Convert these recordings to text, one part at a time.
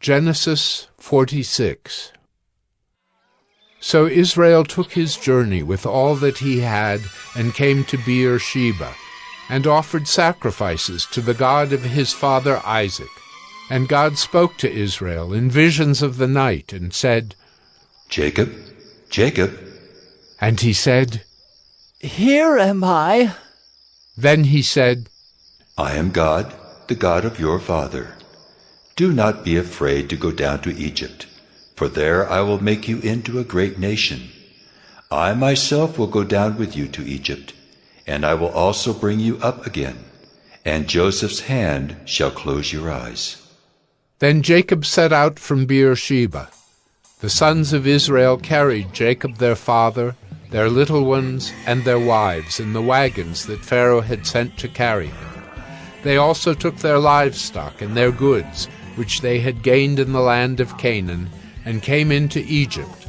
Genesis 46. So Israel took his journey with all that he had and came to Beer-sheba, and offered sacrifices to the God of his father Isaac. And God spoke to Israel in visions of the night, and said, Jacob, Jacob. And he said, Here am I. Then he said, I am God, the God of your father. Do not be afraid to go down to Egypt, for there I will make you into a great nation. I myself will go down with you to Egypt, and I will also bring you up again, and Joseph's hand shall close your eyes. Then Jacob set out from Beer-sheba. The sons of Israel carried Jacob their father, their little ones, and their wives in the wagons that Pharaoh had sent to carry him. They also took their livestock and their goods, which they had gained in the land of Canaan, and came into Egypt,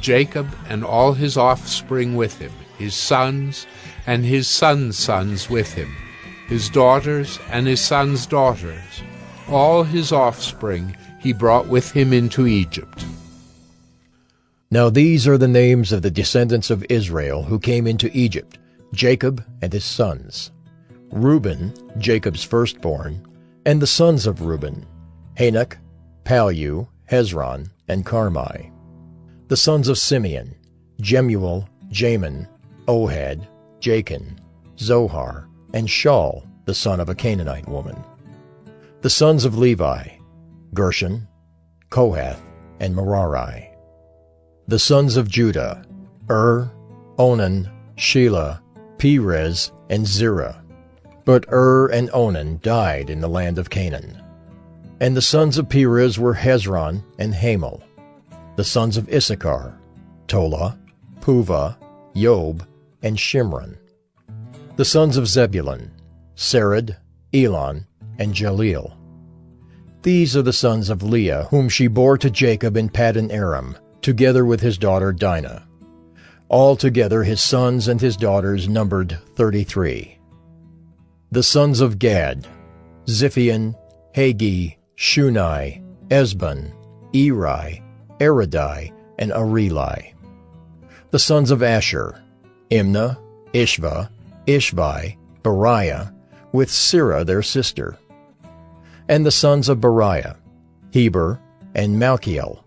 Jacob and all his offspring with him, his sons and his sons' sons with him, his daughters and his sons' daughters. All his offspring he brought with him into Egypt. Now these are the names of the descendants of Israel who came into Egypt, Jacob and his sons. Reuben, Jacob's firstborn, and the sons of Reuben, Hanok, Pallu, Hezron, and Carmi. The sons of Simeon, Jemuel, Jamin, Ohad, Jachin, Zohar, and Shaul, the son of a Canaanite woman. The sons of Levi, Gershon, Kohath, and Merari. The sons of Judah, Onan, Shelah, Perez, and Zerah. But and Onan died in the land of Canaan. And the sons of Perez were Hezron and Hamel. The sons of Issachar, Tola, Puvah, Job, and Shimron. The sons of Zebulun, Sered, Elon, and Jaleel. These are the sons of Leah, whom she bore to Jacob in Paddan Aram, together with his daughter Dinah. Altogether his sons and his daughters numbered 33. The sons of Gad, Ziphion, Hagi, Shunai, Esbon, Eri, Eridai, and Areli. The sons of Asher, Imnah, Ishva, Ishvi, Beriah, with Sirah their sister. And the sons of Beriah, Heber, and Malchiel.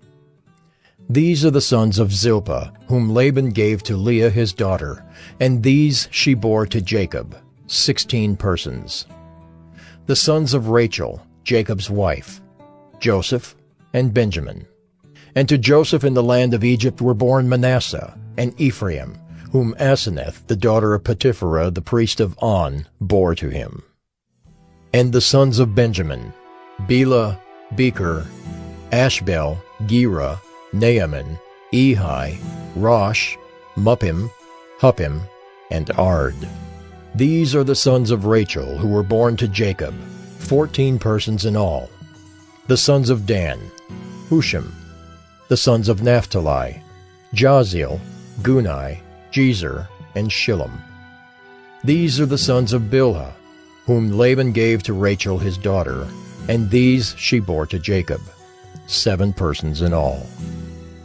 These are the sons of Zilpah, whom Laban gave to Leah his daughter, and these she bore to Jacob, 16 persons. The sons of Rachel, Jacob's wife, Joseph, and Benjamin. And to Joseph in the land of Egypt were born Manasseh and Ephraim, whom Asenath, the daughter of Potipherah, the priest of On, bore to him. And the sons of Benjamin, Bela, Becher, Ashbel, Gera, Naaman, Ehi, Rosh, Muppim, Huppim, and Ard. These are the sons of Rachel who were born to Jacob, 14 persons in all. The sons of Dan, Hushim. The sons of Naphtali, Jaziel, Guni, Jezer, and Shillem. These are the sons of Bilhah, whom Laban gave to Rachel his daughter, and these she bore to Jacob, 7 persons in all.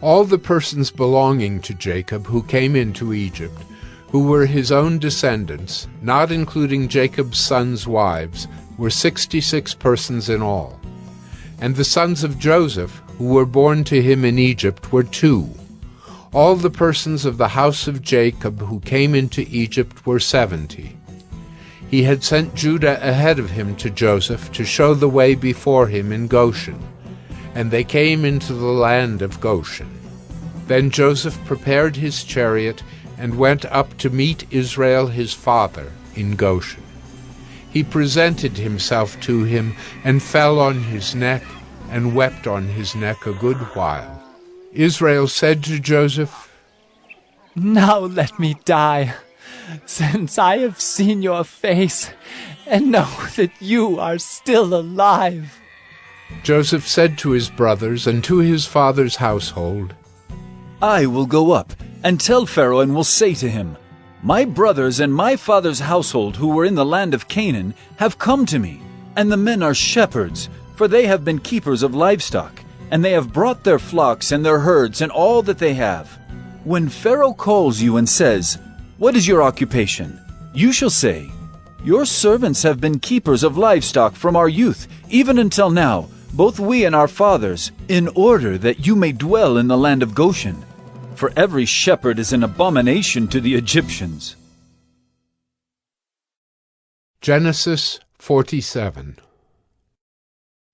All the persons belonging to Jacob who came into Egypt, who were his own descendants, not including Jacob's sons' wives, were 66 persons in all. And the sons of Joseph, who were born to him in Egypt, were 2. All the persons of the house of Jacob who came into Egypt were 70. He had sent Judah ahead of him to Joseph to show the way before him in Goshen, and they came into the land of Goshen. Then Joseph prepared his chariot and went up to meet Israel his father in Goshen. He presented himself to him and fell on his neck and wept on his neck a good while. Israel said to Joseph, Now let me die, since I have seen your face and know that you are still alive. Joseph said to his brothers and to his father's household, I will go up and tell Pharaoh and will say to him, My brothers and my father's household who were in the land of Canaan have come to me, and the men are shepherds, for they have been keepers of livestock, and they have brought their flocks and their herds and all that they have. When Pharaoh calls you and says, 'What is your occupation?' you shall say, 'Your servants have been keepers of livestock from our youth, even until now, both we and our fathers, in order that you may dwell in the land of Goshen. For every shepherd is an abomination to the Egyptians.'" Genesis 47.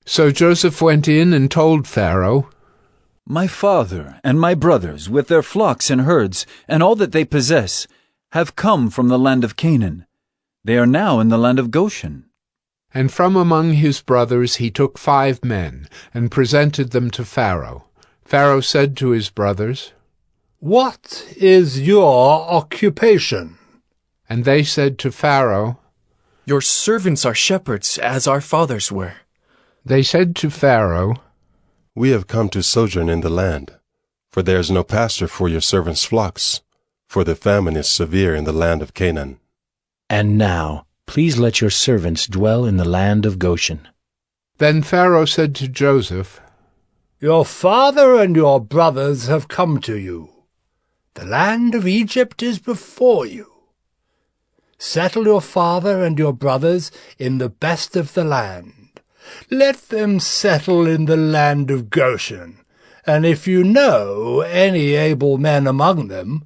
So Joseph went in and told Pharaoh, "My father and my brothers, with their flocks and herds, and all that they possess, have come from the land of Canaan. They are now in the land of Goshen." And from among his brothers he took 5 men, and presented them to Pharaoh. Pharaoh said to his brothers, "What is your occupation?" And they said to Pharaoh, "Your servants are shepherds, as our fathers were." They said to Pharaoh, "We have come to sojourn in the land, for there is no pasture for your servants' flocks, for the famine is severe in the land of Canaan. And now, please let your servants dwell in the land of Goshen." Then Pharaoh said to Joseph, "Your father and your brothers have come to you. The land of Egypt is before you. Settle your father and your brothers in the best of the land. Let them settle in the land of Goshen, and if you know any able men among them,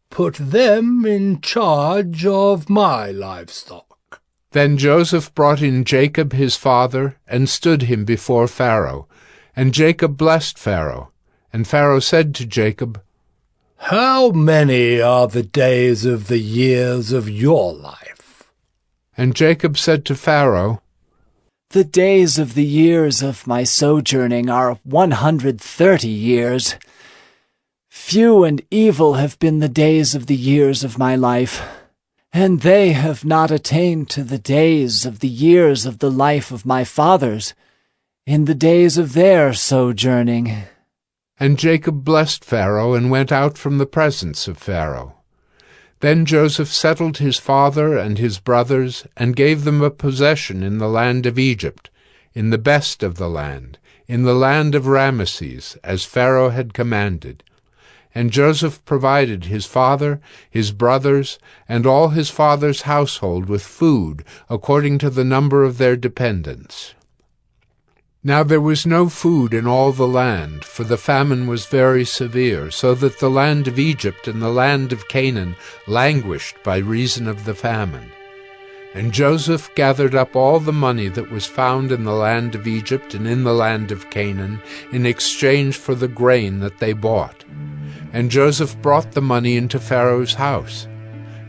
put them in charge of my livestock." Then Joseph brought in Jacob his father, and stood him before Pharaoh. And Jacob blessed Pharaoh. And Pharaoh said to Jacob, "How many are the days of the years of your life?" And Jacob said to Pharaoh, The days of the years of my sojourning are 130 years. Few and evil have been the days of the years of my life, and they have not attained to the days of the years of the life of my fathers, in the days of their sojourning." And Jacob blessed Pharaoh, and went out from the presence of Pharaoh. Then Joseph settled his father and his brothers, and gave them a possession in the land of Egypt, in the best of the land, in the land of Ramesses, as Pharaoh had commanded. And Joseph provided his father, his brothers, and all his father's household with food, according to the number of their dependents. Now there was no food in all the land, for the famine was very severe, so that the land of Egypt and the land of Canaan languished by reason of the famine. And Joseph gathered up all the money that was found in the land of Egypt and in the land of Canaan, in exchange for the grain that they bought. And Joseph brought the money into Pharaoh's house.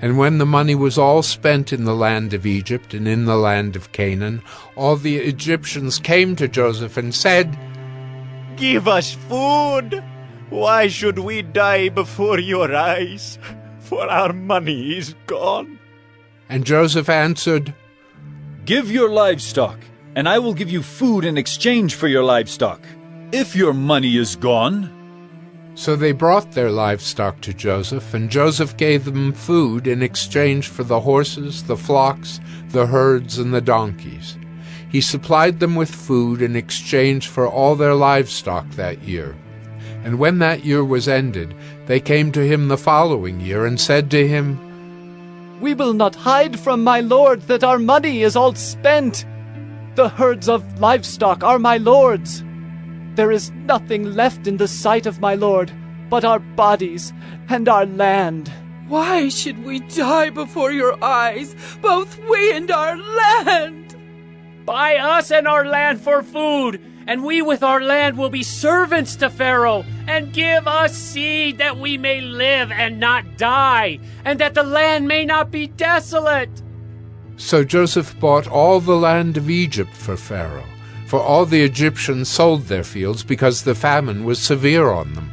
And when the money was all spent in the land of Egypt and in the land of Canaan, all the Egyptians came to Joseph and said, "Give us food. Why should we die before your eyes? For our money is gone." And Joseph answered, "Give your livestock, and I will give you food in exchange for your livestock, if your money is gone." So they brought their livestock to Joseph, and Joseph gave them food in exchange for the horses, the flocks, the herds, and the donkeys. He supplied them with food in exchange for all their livestock that year. And when that year was ended, they came to him the following year and said to him, "We will not hide from my lord that our money is all spent. The herds of livestock are my lord's. There is nothing left in the sight of my lord but our bodies and our land." "Why should we die before your eyes, both we and our land?" "Buy us and our land for food, and we with our land will be servants to Pharaoh, and give us seed that we may live and not die, and that the land may not be desolate." So Joseph bought all the land of Egypt for Pharaoh, for all the Egyptians sold their fields because the famine was severe on them.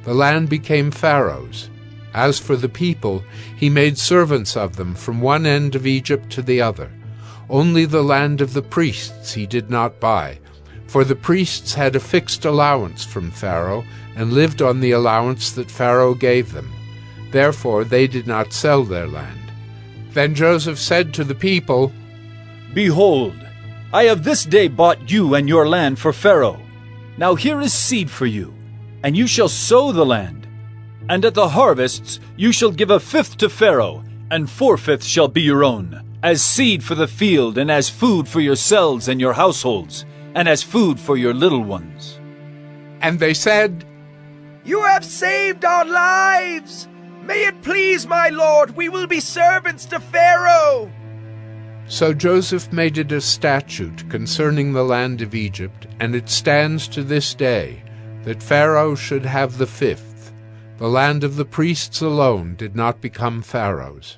The land became Pharaoh's. As for the people, he made servants of them from one end of Egypt to the other. Only the land of the priests he did not buy, for the priests had a fixed allowance from Pharaoh and lived on the allowance that Pharaoh gave them. Therefore they did not sell their land. Then Joseph said to the people, "Behold, I have this day bought you and your land for Pharaoh. Now here is seed for you, and you shall sow the land. And at the harvests you shall give a fifth to Pharaoh, and 4/5 shall be your own, as seed for the field, and as food for yourselves and your households, and as food for your little ones. And they said, You have saved our lives. May it please my lord, we will be servants to Pharaoh. So Joseph made it a statute concerning the land of Egypt, and it stands to this day, that Pharaoh should have the fifth. The land of the priests alone did not become Pharaoh's.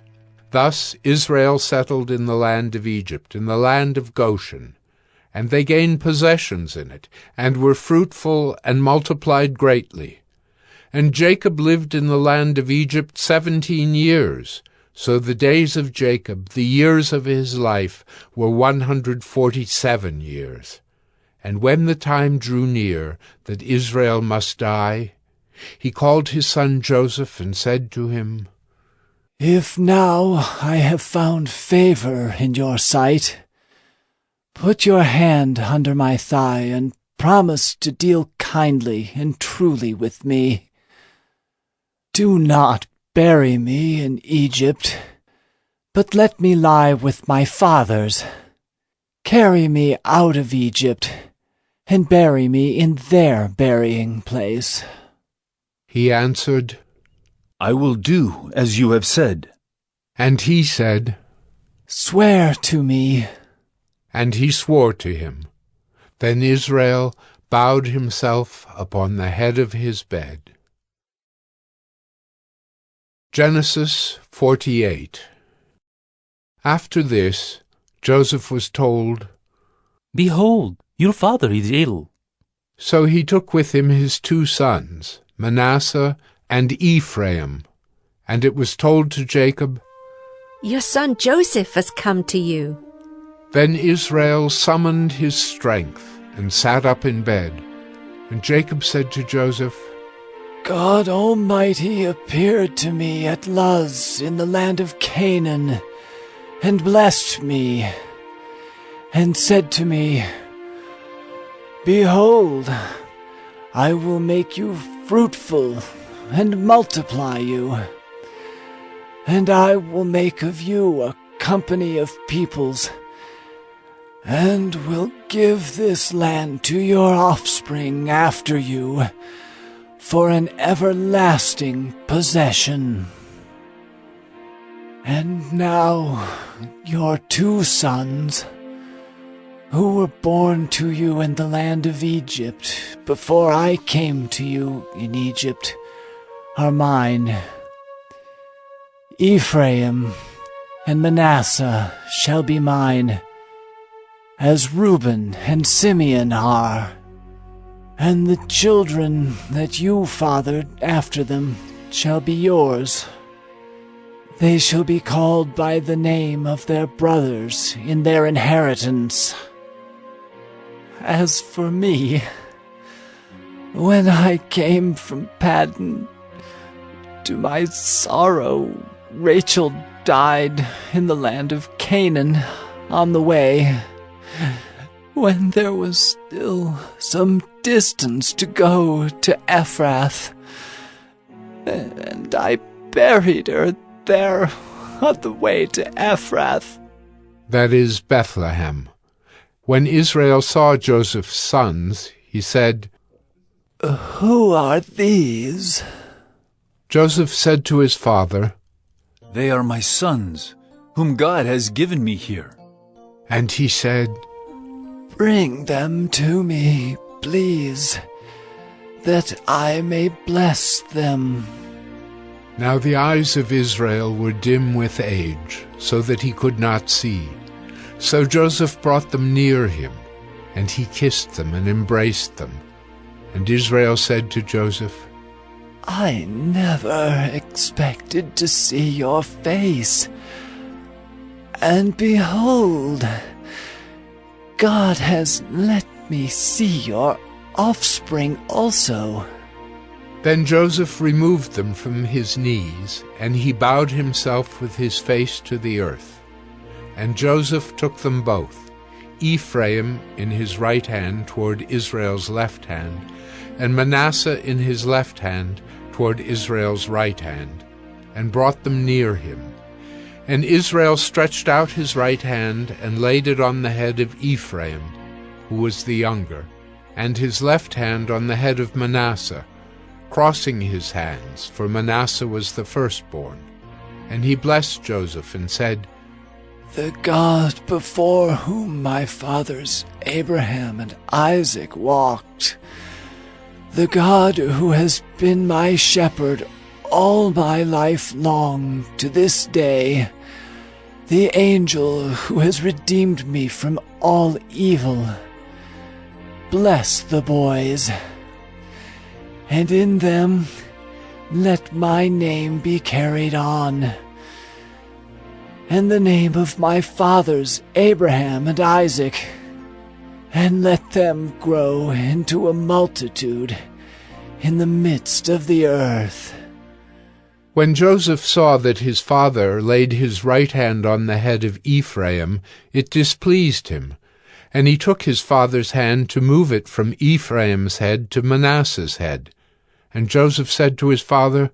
Thus Israel settled in the land of Egypt, in the land of Goshen, and they gained possessions in it, and were fruitful and multiplied greatly. And Jacob lived in the land of Egypt 17 years. So the days of Jacob, the years of his life, were 147 years. And when the time drew near that Israel must die, he called his son Joseph and said to him, If now I have found favor in your sight, put your hand under my thigh and promise to deal kindly and truly with me. Do not bury me in Egypt, but let me lie with my fathers. Carry me out of Egypt, and bury me in their burying place. He answered, I will do as you have said. And he said, Swear to me. And he swore to him. Then Israel bowed himself upon the head of his bed. Genesis 48. After this, Joseph was told, Behold, your father is ill. So he took with him his 2 sons, Manasseh and Ephraim. And it was told to Jacob, Your son Joseph has come to you. Then Israel summoned his strength and sat up in bed. And Jacob said to Joseph, God Almighty appeared to me at Luz in the land of Canaan, and blessed me, and said to me, Behold, I will make you fruitful, and multiply you, and I will make of you a company of peoples, and will give this land to your offspring after you, for an everlasting possession. And now your 2 sons, who were born to you in the land of Egypt before I came to you in Egypt, are mine. Ephraim and Manasseh shall be mine, as Reuben and Simeon are. And the children that you fathered after them shall be yours. They shall be called by the name of their brothers in their inheritance. As for me, when I came from Paddan, to my sorrow, Rachel died in the land of Canaan on the way, when there was still some distance to go to Ephrath, and I buried her there on the way to Ephrath. That is Bethlehem. When Israel saw Joseph's sons, he said, Who are these? Joseph said to his father, They are my sons, whom God has given me here. And he said, Bring them to me, please, that I may bless them. Now the eyes of Israel were dim with age, so that he could not see. So Joseph brought them near him, and he kissed them and embraced them. And Israel said to Joseph, I never expected to see your face. And behold, God has let me see your offspring also. Then Joseph removed them from his knees, and he bowed himself with his face to the earth. And Joseph took them both, Ephraim in his right hand toward Israel's left hand, and Manasseh in his left hand toward Israel's right hand, and brought them near him. And Israel stretched out his right hand and laid it on the head of Ephraim, who was the younger, and his left hand on the head of Manasseh, crossing his hands, for Manasseh was the firstborn. And he blessed Joseph and said, "The God before whom my fathers Abraham and Isaac walked, the God who has been my shepherd all my life long to this day, the angel who has redeemed me from all evil, bless the boys, and in them let my name be carried on, and the name of my fathers Abraham and Isaac, and let them grow into a multitude in the midst of the earth." When Joseph saw that his father laid his right hand on the head of Ephraim, it displeased him, and he took his father's hand to move it from Ephraim's head to Manasseh's head. And Joseph said to his father,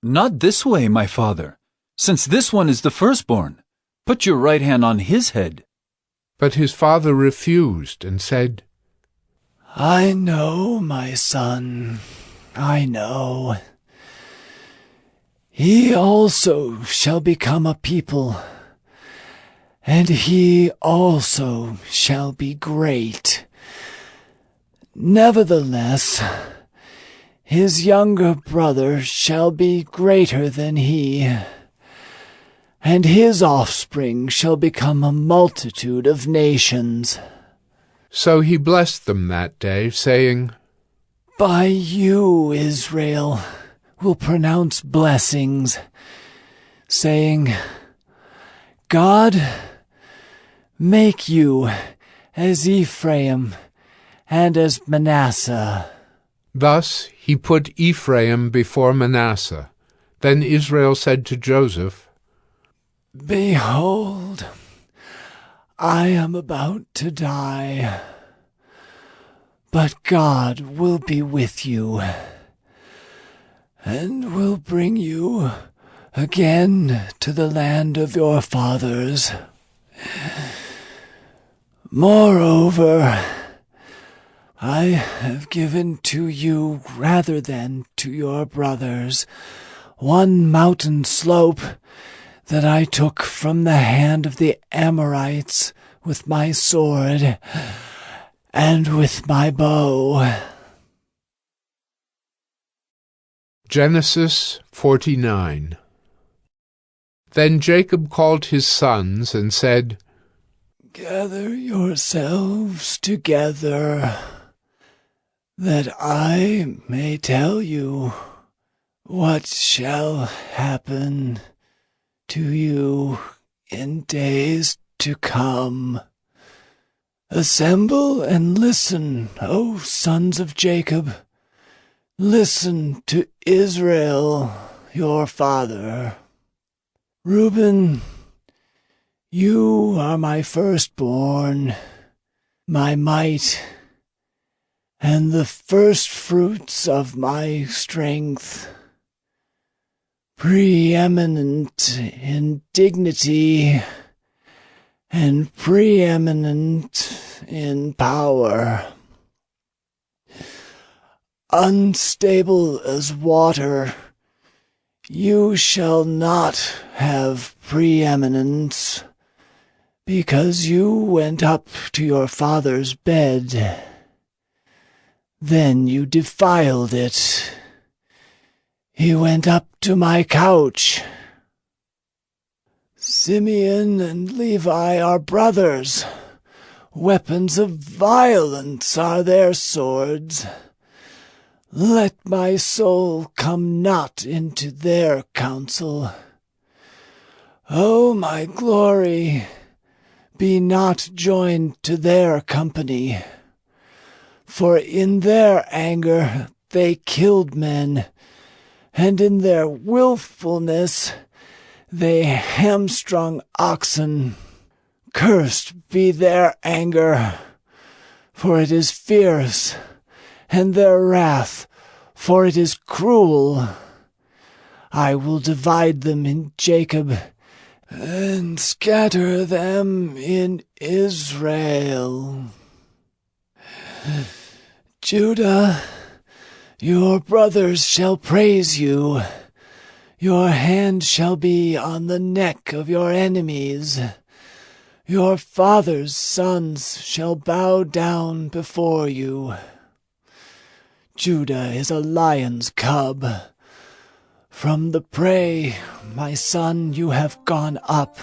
"Not this way, my father, since this one is the firstborn. Put your right hand on his head." But his father refused and said, "I know, my son, I know. He also shall become a people, and he also shall be great. Nevertheless, his younger brother shall be greater than he, and his offspring shall become a multitude of nations." So he blessed them that day, saying, "By you, Israel, will pronounce blessings, saying, God, make you as Ephraim and as Manasseh." Thus he put Ephraim before Manasseh. Then Israel said to Joseph, "Behold, I am about to die, but God will be with you, and will bring you again to the land of your fathers. Moreover, I have given to you rather than to your brothers one mountain slope that I took from the hand of the Amorites with my sword and with my bow." Genesis 49. Then Jacob called his sons and said, "Gather yourselves together, that I may tell you what shall happen to you in days to come. Assemble and listen, O sons of Jacob. Listen to Israel, your father. Reuben, you are my firstborn, my might, and the firstfruits of my strength, preeminent in dignity and preeminent in power. Unstable as water, you shall not have preeminence, because you went up to your father's bed. Then you defiled it. He went up to my couch. Simeon and Levi are brothers. Weapons of violence are their swords. Let my soul come not into their counsel. O my glory, be not joined to their company. For in their anger they killed men, and in their willfulness they hamstrung oxen. Cursed be their anger, for it is fierce, and their wrath, for it is cruel. I will divide them in Jacob, and scatter them in Israel. Judah, your brothers shall praise you. Your hand shall be on the neck of your enemies. Your father's sons shall bow down before you. Judah is a lion's cub. From the prey, my son, you have gone up.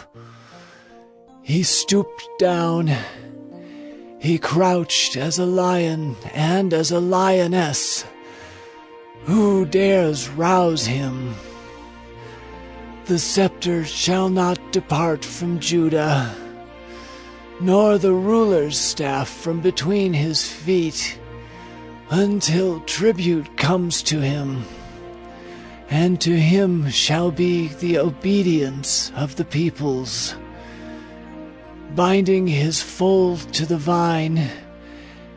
He stooped down. He crouched as a lion and as a lioness. Who dares rouse him? The scepter shall not depart from Judah, nor the ruler's staff from between his feet, until tribute comes to him, and to him shall be the obedience of the peoples. Binding his foal to the vine,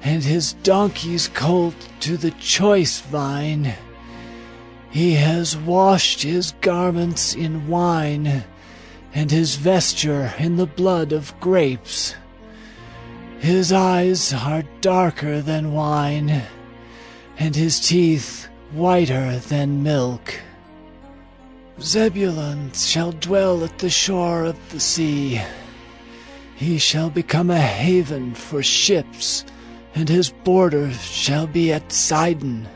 and his donkey's colt to the choice vine, he has washed his garments in wine, and his vesture in the blood of grapes. His eyes are darker than wine, and his teeth whiter than milk. Zebulun shall dwell at the shore of the sea. He shall become a haven for ships, and his border shall be at Sidon.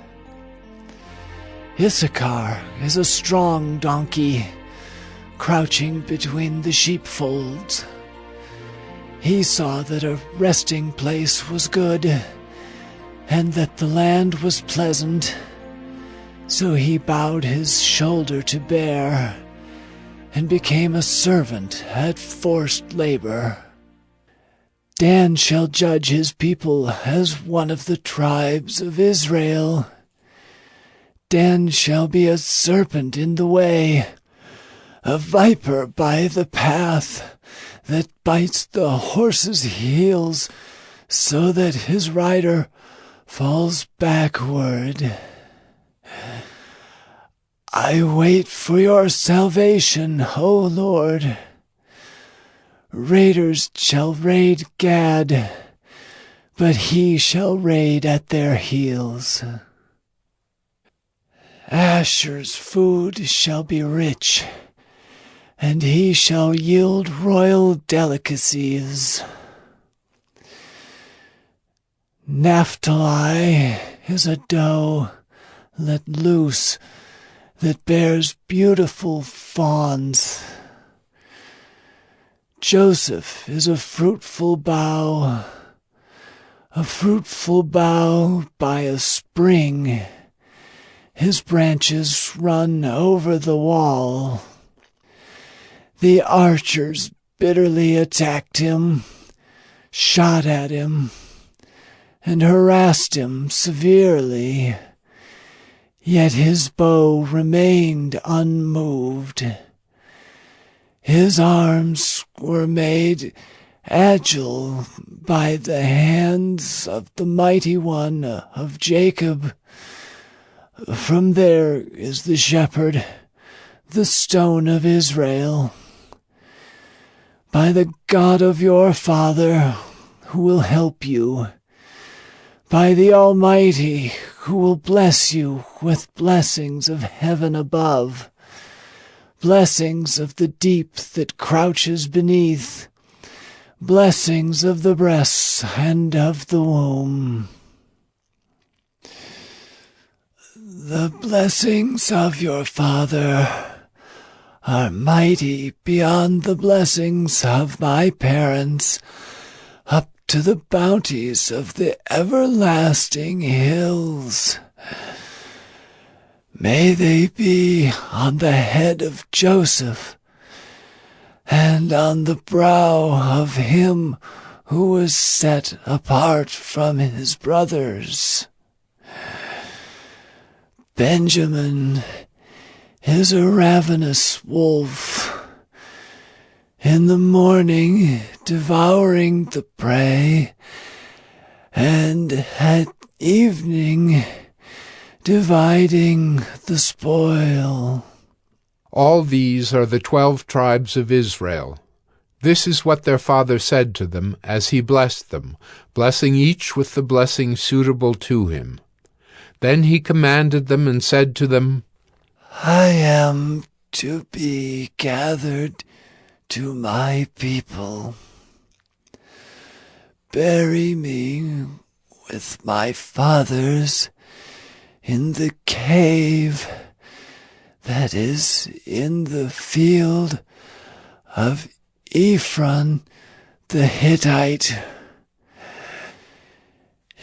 Issachar is a strong donkey, crouching between the sheepfolds. He saw that a resting place was good, and that the land was pleasant. So he bowed his shoulder to bear, and became a servant at forced labor. Dan shall judge his people as one of the tribes of Israel. Dan shall be a serpent in the way, a viper by the path, that bites the horse's heels, so that his rider falls backward. I wait for your salvation, O Lord. Raiders shall raid Gad, but he shall raid at their heels. Asher's food shall be rich, and he shall yield royal delicacies. Naphtali is a doe let loose that bears beautiful fawns. Joseph is a fruitful bough by a spring. His branches run over the wall. The archers bitterly attacked him, shot at him, and harassed him severely. Yet his bow remained unmoved. His arms were made agile by the hands of the mighty one of Jacob. From there is the shepherd, the stone of Israel. By the God of your father, who will help you, by the Almighty, who will bless you with blessings of heaven above, blessings of the deep that crouches beneath, blessings of the breasts and of the womb. The blessings of your father are mighty beyond the blessings of my parents, up to the bounties of the everlasting hills. May they be on the head of Joseph, and on the brow of him who was set apart from his brothers. Benjamin is a ravenous wolf. in the morning devouring the prey, and at evening dividing the spoil. All these are the 12 tribes of Israel. This is what their father said to them as he blessed them, blessing each with the blessing suitable to him. Then he commanded them and said to them, I am to be gathered to my people. Bury me with my fathers in the cave that is in the field of Ephron the Hittite,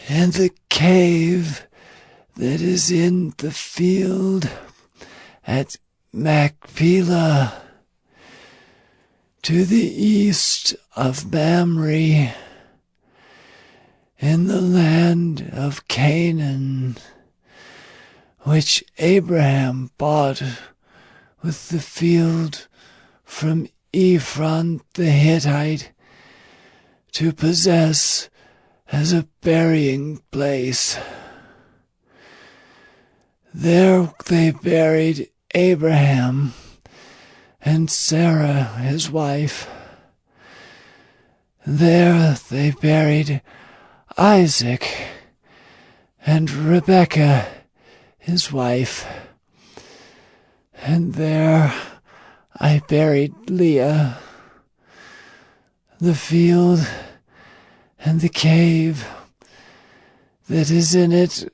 in the cave that is in the field at Machpelah, to the east of Mamre, in the land of Canaan, which Abraham bought with the field from Ephron the Hittite, to possess as a burying place. There they buried Abraham and Sarah his wife. There they buried Isaac and Rebekah his wife. And there I buried Leah. The field and the cave that is in it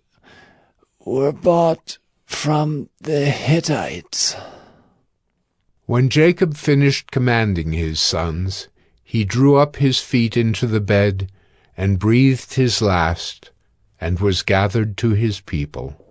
were bought from the Hittites. When Jacob finished commanding his sons, he drew up his feet into the bed and breathed his last, and was gathered to his people.